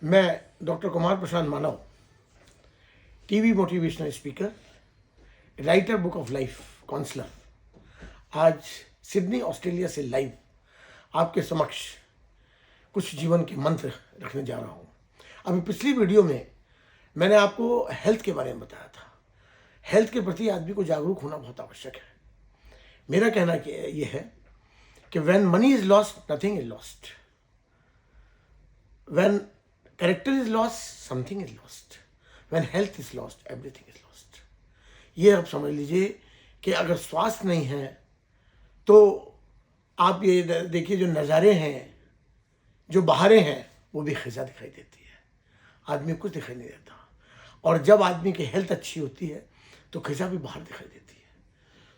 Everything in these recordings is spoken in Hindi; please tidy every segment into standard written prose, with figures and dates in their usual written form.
मैं doctor Kumar Prashant Manav, TV motivational speaker, writer book of life counsellor, आज सिडनी ऑस्ट्रेलिया से लाइव आपके समक्ष कुछ जीवन के मंत्र रखने जा रहा हूँ। अभी पिछली वीडियो में मैंने आपको हेल्थ के बारे में बताया था। हेल्थ के प्रति आदमी को जागरूक होना बहुत आवश्यक है। मेरा कहना ये है कि when money is lost nothing is lost, when character is lost something is lost, when health is lost everything is lost. ये आप समझ लीजिए कि अगर स्वास्थ्य नहीं है तो आप ये देखिए, जो नज़ारे हैं, जो बहारें हैं, वो भी खिजा दिखाई देती है, आदमी कुछ दिखाई नहीं देता। और जब आदमी की हेल्थ अच्छी होती है तो खिजा भी बाहर दिखाई देती है।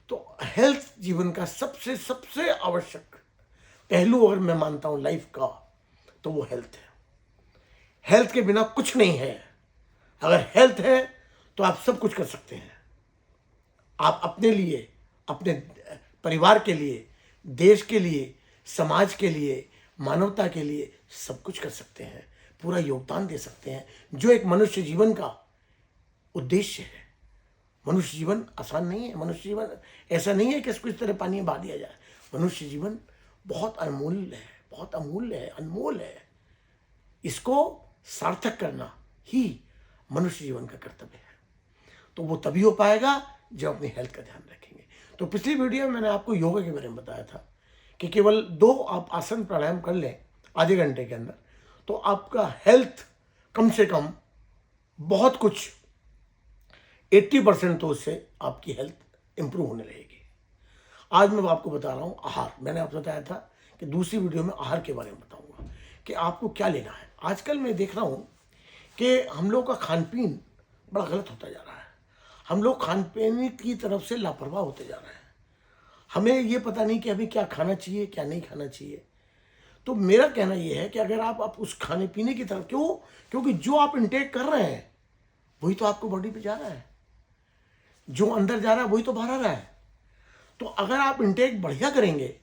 तो हेल्थ जीवन का सबसे सबसे आवश्यक पहलू अगर मैं मानता हूँ लाइफ का, तो वो हेल्थ है। हेल्थ के बिना कुछ नहीं है। अगर हेल्थ है तो आप सब कुछ कर सकते हैं। आप अपने लिए, अपने परिवार के लिए, देश के लिए, समाज के लिए, मानवता के लिए सब कुछ कर सकते हैं, पूरा योगदान दे सकते हैं, जो एक मनुष्य जीवन का उद्देश्य है। मनुष्य जीवन आसान नहीं है। मनुष्य जीवन ऐसा नहीं है कि इसको इस तरह पानी में बहा दिया जाए। मनुष्य जीवन बहुत अमूल्य है, बहुत अमूल्य है, अनमोल है। इसको सार्थक करना ही मनुष्य जीवन का कर्तव्य है। तो वो तभी हो पाएगा जब अपनी हेल्थ का ध्यान रखेंगे। तो पिछली वीडियो में मैंने आपको योगा के बारे में बताया था कि केवल 2 आप आसन प्राणायाम कर लें आधे घंटे के अंदर, तो आपका हेल्थ कम से कम बहुत कुछ 80% तो उससे आपकी हेल्थ इंप्रूव होने लगेगी। आज मैं आपको बता रहा हूँ आहार। मैंने आपको बताया था कि दूसरी वीडियो में आहार के बारे में बताऊंगा कि आपको क्या लेना है। आजकल मैं देख रहा हूँ कि हम लोग का खान पीन बड़ा गलत होता जा रहा है। हम लोग खान पीन की तरफ से लापरवाह होते जा रहे हैं। हमें ये पता नहीं कि अभी क्या खाना चाहिए, क्या नहीं खाना चाहिए। तो मेरा कहना ये है कि अगर आप उस खाने पीने की तरफ, क्योंकि जो आप इंटेक कर रहे हैं वही तो आपको बॉडी पे जा रहा है। जो अंदर जा रहा है वही तो बाहर आ रहा है। तो अगर आप इंटेक बढ़िया करेंगे,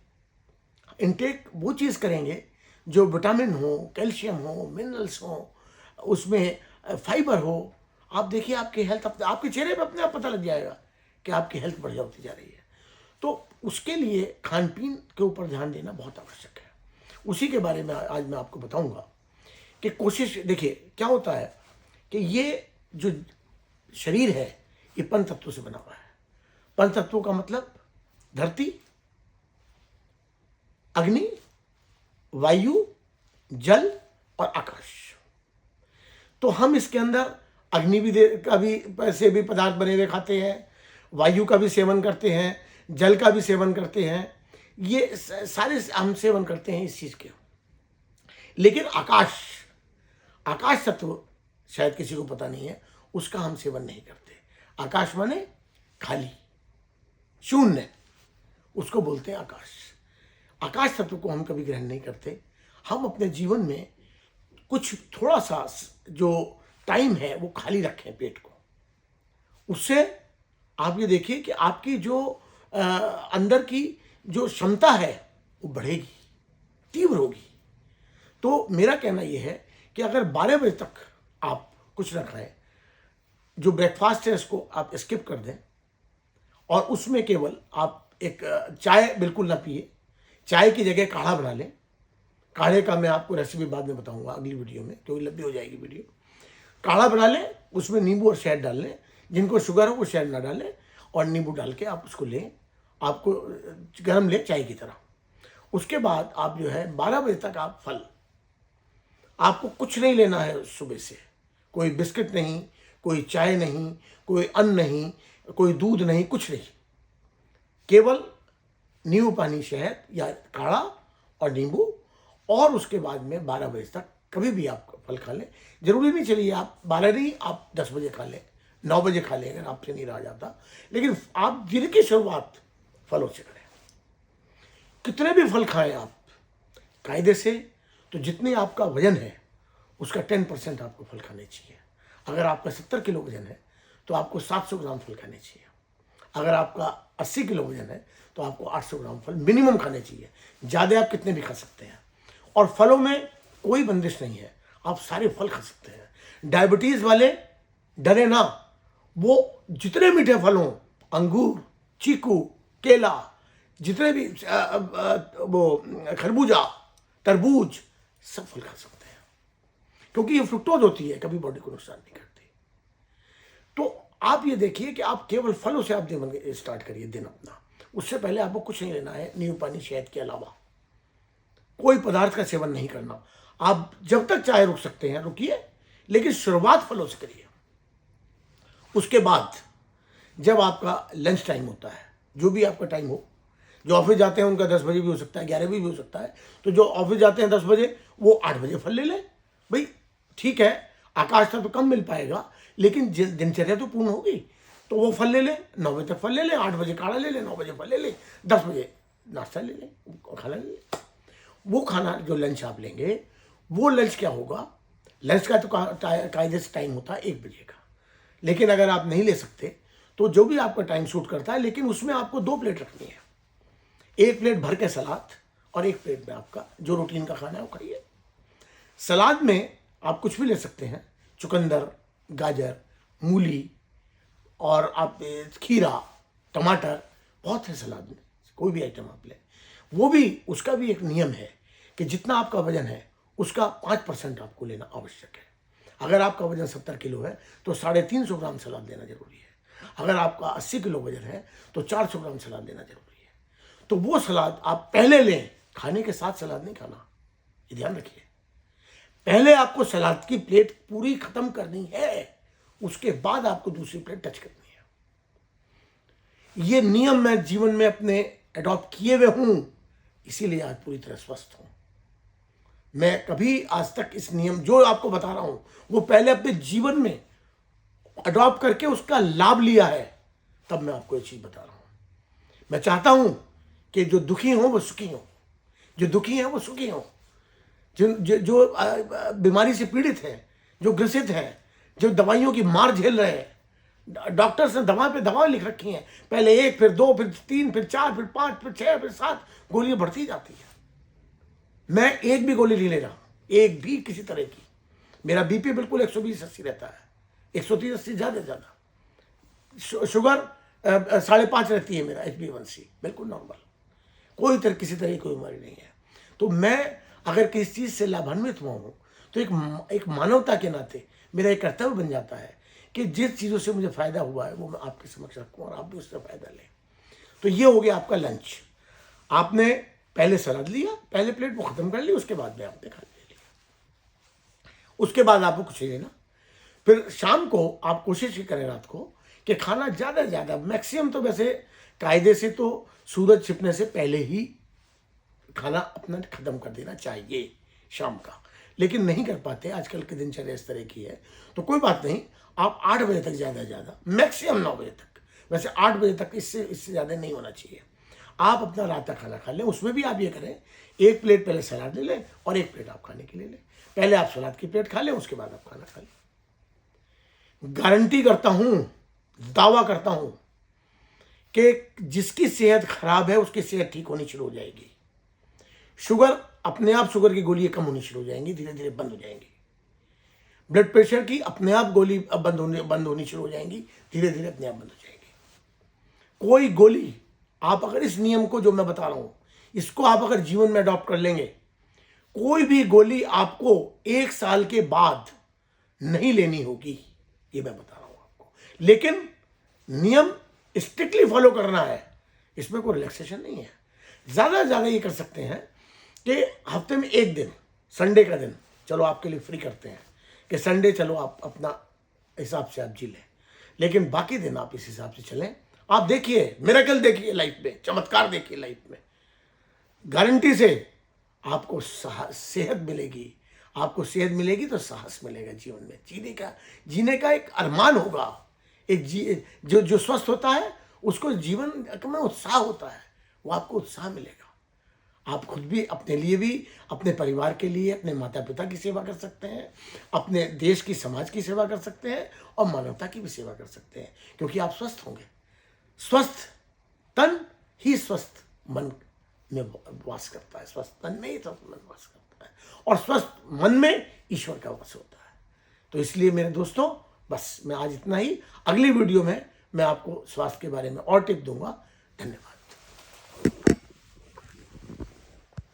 इंटेक वो चीज़ करेंगे जो विटामिन हो, कैल्शियम हो, मिनरल्स हो, उसमें फाइबर हो, आप देखिए आपकी हेल्थ आपके चेहरे पे अपने आप पता लग जाएगा कि आपकी हेल्थ बढ़िया होती जा रही है। तो उसके लिए खान पीन के ऊपर ध्यान देना बहुत आवश्यक है। उसी के बारे में आज मैं आपको बताऊंगा कि कोशिश, देखिए क्या होता है कि ये जो शरीर है ये पंचतत्वों से बना हुआ है। पंचतत्वों का मतलब धरती, अग्नि, वायु, जल और आकाश। तो हम इसके अंदर अग्नि भी का भी से भी पदार्थ बने हुए खाते हैं, वायु का भी सेवन करते हैं, जल का भी सेवन करते हैं। ये सारे हम सेवन करते हैं इस चीज़ के। लेकिन आकाश तत्व शायद किसी को पता नहीं है, उसका हम सेवन नहीं करते। आकाश माने खाली, शून्य, उसको बोलते हैं आकाश। आकाश तत्व को हम कभी ग्रहण नहीं करते। हम अपने जीवन में कुछ थोड़ा सा जो टाइम है वो खाली रखें पेट को। उससे आप ये देखिए कि आपकी जो अंदर की जो क्षमता है वो बढ़ेगी, तीव्र होगी। तो मेरा कहना ये है कि अगर 12 बजे तक आप कुछ न खाएं, जो ब्रेकफास्ट है इसको आप स्किप कर दें, और उसमें केवल आप एक चाय बिल्कुल ना पिए, चाय की जगह काढ़ा बना लें। काढ़े का मैं आपको रेसिपी बाद में बताऊंगा अगली वीडियो में, क्योंकि लंबी हो जाएगी वीडियो। काढ़ा बना लें, उसमें नींबू और शहद डाल लें। जिनको शुगर हो वो शहद ना डालें, और नींबू डाल के आप उसको लें, आपको गर्म लें चाय की तरह। उसके बाद आप जो है 12 बजे तक आप फल, आपको कुछ नहीं लेना है सुबह से। कोई बिस्किट नहीं, कोई चाय नहीं, कोई अन्न नहीं, कोई दूध नहीं, कुछ नहीं। केवल नींबू पानी, शहद या काढ़ा और नींबू। और उसके बाद में 12 बजे तक कभी भी आप फल खा लें। जरूरी नहीं चलिए आप 12 नहीं, आप 10 बजे खा लें, 9 बजे खा लें अगर आपसे नहीं रहा जाता। लेकिन आप दिन की शुरुआत फलों से करें। कितने भी फल खाएं आप कायदे से, तो जितने आपका वजन है उसका 10% आपको फल खाने चाहिए। अगर आपका 70 किलो वजन है तो आपको 700 ग्राम फल खाने चाहिए। अगर आपका 80 किलो वजन है तो आपको 800 ग्राम फल मिनिमम खाने चाहिए। ज़्यादा आप कितने भी खा सकते हैं। और फलों में कोई बंदिश नहीं है। आप सारे फल खा सकते हैं। डायबिटीज वाले डरे ना, वो जितने मीठे फल हों, अंगूर, चीकू, केला, जितने भी वो खरबूजा, तरबूज, सब फल खा सकते हैं, क्योंकि ये फ्रुक्टोज होती है, कभी बॉडी को नुकसान नहीं करती। तो आप ये देखिए कि आप केवल फलों से आप दिन स्टार्ट करिए दिन अपना। उससे पहले आपको कुछ नहीं लेना है, नींबू पानी शहद के अलावा कोई पदार्थ का सेवन नहीं करना। आप जब तक चाहे रुक सकते हैं रुकिए, लेकिन शुरुआत फलों से करिए। उसके बाद जब आपका लंच टाइम होता है, जो भी आपका टाइम हो, जो ऑफिस जाते हैं उनका 10 बजे भी हो सकता है, 11 बजे भी हो सकता है, तो जो ऑफिस जाते हैं 10 बजे वो 8 बजे फल ले लें। भाई ठीक है, आकाश तक तो कम मिल पाएगा, लेकिन दिनचर्या तो पूर्ण होगी, तो वो फल ले लें, 9 बजे तक फल ले लें, 8 बजे काढ़ा ले लें, 9 बजे फल ले लें, 10 बजे नाश्ता ले लें, खाना ले लें। वो खाना जो लंच आप लेंगे, वो लंच क्या होगा, लंच का तो कायदे से टाइम होता है 1 बजे का, लेकिन अगर आप नहीं ले सकते तो जो भी आपका टाइम सूट करता है, लेकिन उसमें आपको 2 प्लेट रखनी है। 1 प्लेट भर के सलाद और 1 प्लेट में आपका जो रूटीन का खाना है वो खाइए। सलाद में आप कुछ भी ले सकते हैं, चुकंदर, गाजर, मूली, और आप खीरा, टमाटर, बहुत है सलाद में, कोई भी आइटम आप लें। वो भी, उसका भी एक नियम है कि जितना आपका वजन है उसका 5% आपको लेना आवश्यक है। अगर आपका वजन 70 किलो है तो 350 ग्राम सलाद लेना जरूरी है। अगर आपका 80 किलो वजन है तो 400 ग्राम सलाद लेना जरूरी है। तो वो सलाद आप पहले लें, खाने के साथ सलाद नहीं खाना, ये ध्यान रखिए। पहले आपको सलाद की प्लेट पूरी खत्म करनी है, उसके बाद आपको दूसरी प्लेट टच करनी है। ये नियम मैं जीवन में अपने अडॉप्ट किए हुए हूं, इसीलिए आज पूरी तरह स्वस्थ हूं। मैं कभी आज तक इस नियम जो आपको बता रहा हूं वो पहले अपने जीवन में अडॉप्ट करके उसका लाभ लिया है, तब मैं आपको ये चीज बता रहा हूं। मैं चाहता हूं कि जो दुखी हो वो सुखी हो, जो दुखी है वो सुखी हो, जो बीमारी से पीड़ित है, जो ग्रसित है, जो दवाइयों की मार झेल रहे हैं। डॉक्टर्स ने दवा पे दवा लिख रखी हैं, पहले 1, फिर 2, फिर 3, फिर 4, फिर 5, फिर 6, फिर 7 गोलियां बढ़ती जाती है। मैं एक भी गोली नहीं ले रहा, एक भी किसी तरह की। मेरा बीपी बिल्कुल 120-80 रहता है, 130-80 ज्यादा। शुगर 5.5 रहती है मेरा, HbA1c बिल्कुल नॉर्मल, कोई तरह किसी तरह की कोई बीमारी नहीं है। तो मैं अगर किसी चीज से लाभान्वित हुआ हूं तो एक मानवता के नाते मेरा एक कर्तव्य बन जाता है कि जिस चीजों से मुझे फायदा हुआ है वो मैं आपके समक्ष रखूं और आप भी उससे फायदा लें। तो ये हो गया आपका लंच। आपने पहले सलाद लिया, पहले प्लेट वो खत्म कर ली, उसके बाद में आपने खाना ले लिया, उसके बाद आपको कुछ नहीं लेना। फिर शाम को आप कोशिश ही करें रात को कि खाना ज़्यादा से ज़्यादा, मैक्सिमम तो वैसे कायदे से तो सूरज छिपने से पहले ही खाना अपना खत्म कर देना चाहिए शाम का, लेकिन नहीं कर पाते, आजकल की दिनचर्या इस तरह की है, तो कोई बात नहीं, आप 8 बजे तक ज़्यादा से ज़्यादा, मैक्सिमम 9 बजे तक, वैसे 8 बजे तक, इससे ज़्यादा नहीं होना चाहिए। आप अपना रात का खाना खा लें, उसमें भी आप ये करें 1 प्लेट पहले सलाद ले लें और 1 प्लेट आप खाने के लिए लें। पहले आप सलाद की प्लेट खा लें, उसके बाद आप खाना खा लें। गारंटी करता हूं, दावा करता हूं कि जिसकी सेहत खराब है उसकी सेहत ठीक होनी शुरू हो जाएगी। शुगर अपने आप, शुगर की गोलियां कम होनी शुरू हो जाएंगी, धीरे धीरे बंद हो जाएंगी। ब्लड प्रेशर की अपने आप गोली बंद होनी शुरू हो जाएंगी, धीरे धीरे अपने आप बंद हो जाएगी। कोई गोली, आप अगर इस नियम को जो मैं बता रहा हूं इसको आप अगर जीवन में अडॉप्ट कर लेंगे, कोई भी गोली आपको 1 साल के बाद नहीं लेनी होगी, ये मैं बता रहा हूं आपको। लेकिन नियम स्ट्रिक्टली फॉलो करना है, इसमें कोई रिलैक्सेशन नहीं है। ज्यादा से ज्यादा ये कर सकते हैं कि हफ्ते में 1 दिन, संडे का दिन चलो आपके लिए फ्री करते हैं कि संडे चलो आप अपना हिसाब से आप जी लें, लेकिन बाकी दिन आप इस हिसाब से चलें। आप देखिए, मिरेकल देखिए लाइफ में, चमत्कार देखिए लाइफ में, गारंटी से आपको सेहत मिलेगी। आपको सेहत मिलेगी तो साहस मिलेगा जीवन में, जीने का एक अरमान होगा। एक जो स्वस्थ होता है उसको जीवन में उत्साह होता है, वो आपको उत्साह मिलेगा। आप खुद भी, अपने लिए भी, अपने परिवार के लिए, अपने माता पिता की सेवा कर सकते हैं, अपने देश की, समाज की सेवा कर सकते हैं और मानवता की भी सेवा कर सकते हैं, क्योंकि आप स्वस्थ होंगे। स्वस्थ तन ही स्वस्थ मन में वास करता है, स्वस्थ तन में ही स्वस्थ मन वास करता है, और स्वस्थ मन में ईश्वर का वास होता है। तो इसलिए मेरे दोस्तों, बस मैं आज इतना ही। अगली वीडियो में मैं आपको स्वास्थ्य के बारे में और टिप दूंगा। धन्यवाद।